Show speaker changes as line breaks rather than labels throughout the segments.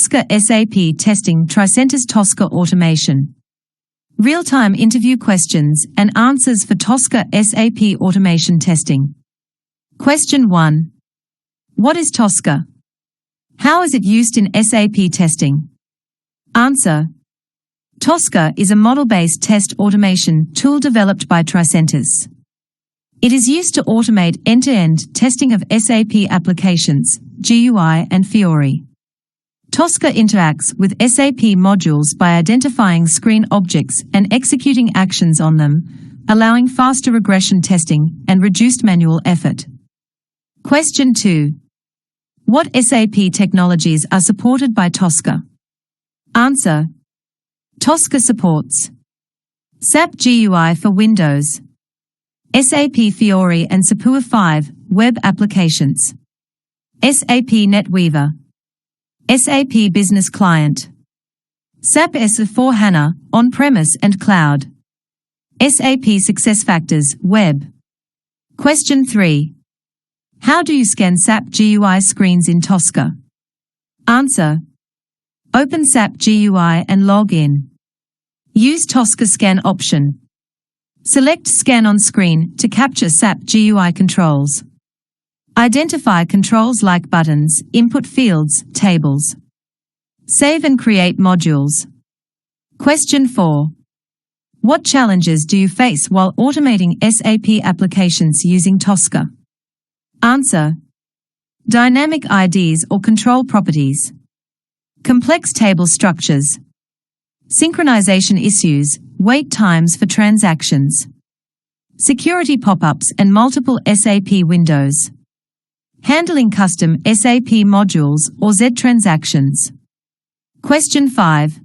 TOSCA SAP Testing TriCenters TOSCA Automation. Real-time interview questions and answers for TOSCA SAP Automation Testing. Question 1. What is TOSCA? How is it used in SAP testing? Answer. TOSCA is a model-based test automation tool developed by TriCenters. It is used to automate end-to-end testing of SAP applications, GUI and Fiori. TOSCA interacts with SAP modules by identifying screen objects and executing actions on them, allowing faster regression testing and reduced manual effort. Question 2. What SAP technologies are supported by TOSCA? Answer. TOSCA supports SAP GUI for Windows, SAP Fiori and SAP 5 web applications, SAP NetWeaver, SAP Business Client, SAP S/4HANA on-premise and cloud, SAP SuccessFactors web. Question 3. How do you scan SAP GUI screens in TOSCA? Answer. Open SAP GUI and log in. Use TOSCA Scan option. Select Scan on screen to capture SAP GUI controls. Identify controls like buttons, input fields, tables. Save and create modules. Question 4. What challenges do you face while automating SAP applications using TOSCA? Answer. Dynamic IDs or control properties. Complex table structures. Synchronization issues, wait times for transactions. Security pop-ups and multiple SAP windows. Handling custom SAP modules or Z transactions. Question 5.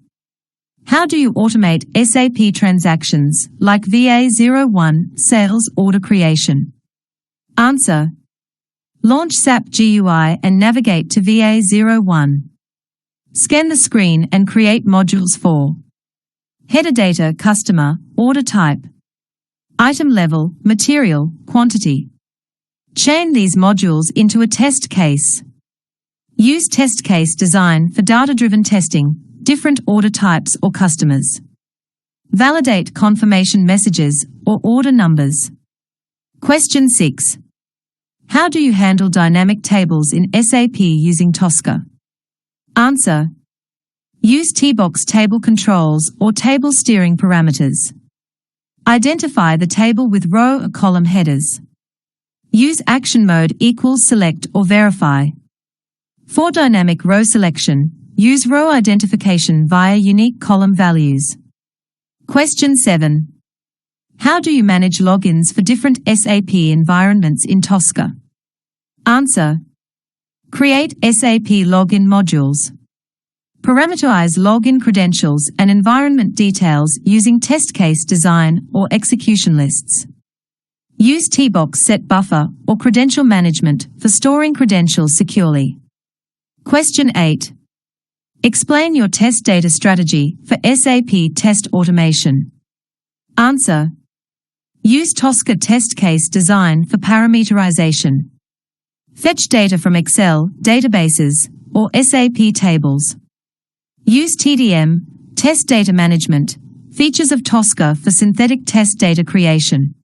How do you automate SAP transactions like VA01 sales order creation? Answer. Launch SAP GUI and navigate to VA01. Scan the screen and create modules for header data, customer, order type, item level, material, quantity. Chain these modules into a test case. Use test case design for data-driven testing, different order types or customers. Validate confirmation messages or order numbers. Question 6. How do you handle dynamic tables in SAP using TOSCA? Answer. Use T-box table controls or table steering parameters. Identify the table with row or column headers. Use action mode equals select or verify. For dynamic row selection, use row identification via unique column values. Question 7. How do you manage logins for different SAP environments in TOSCA? Answer. Create SAP login modules. Parameterize login credentials and environment details using test case design or execution lists. Use T-box set buffer or credential management for storing credentials securely. Question 8. Explain your test data strategy for SAP test automation. Answer. Use TOSCA test case design for parameterization. Fetch data from Excel, databases, or SAP tables. Use TDM, test data management, features of TOSCA for synthetic test data creation.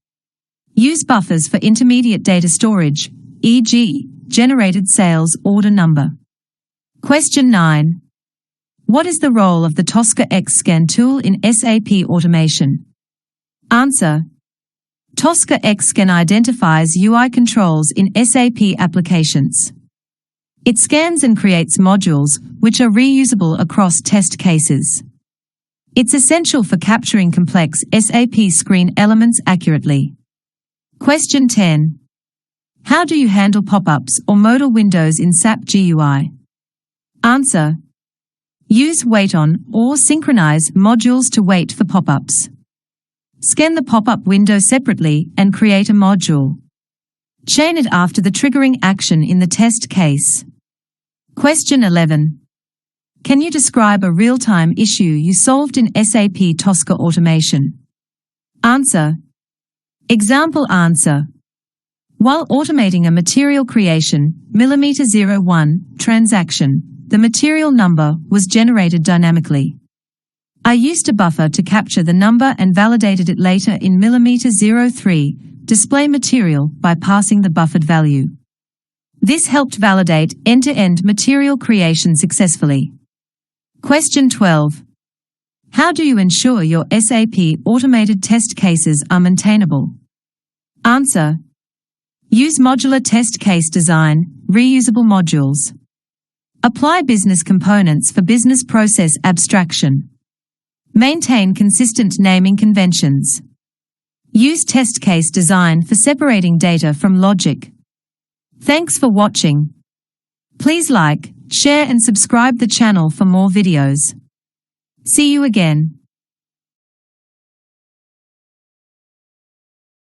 Use buffers for intermediate data storage, e.g., generated sales order number. Question 9. What is the role of the TOSCA XScan tool in SAP automation? Answer. TOSCA XScan identifies UI controls in SAP applications. It scans and creates modules, which are reusable across test cases. It's essential for capturing complex SAP screen elements accurately. Question 10. How do you handle pop-ups or modal windows in SAP GUI? Answer. Use wait on or synchronize modules to wait for pop-ups. Scan the pop-up window separately and create a module. Chain it after the triggering action in the test case. Question 11. Can you describe a real-time issue you solved in SAP TOSCA automation? Answer. Example answer. While automating a material creation, mm01 transaction, the material number was generated dynamically. I used a buffer to capture the number and validated it later in mm03 display material by passing the buffered value. This helped validate end-to-end material creation successfully. Question 12. How do you ensure your SAP automated test cases are maintainable? Answer. Use modular test case design, reusable modules. Apply business components for business process abstraction. Maintain consistent naming conventions. Use test case design for separating data from logic. Thanks for watching. Please like, share and subscribe the channel for more videos. See you again.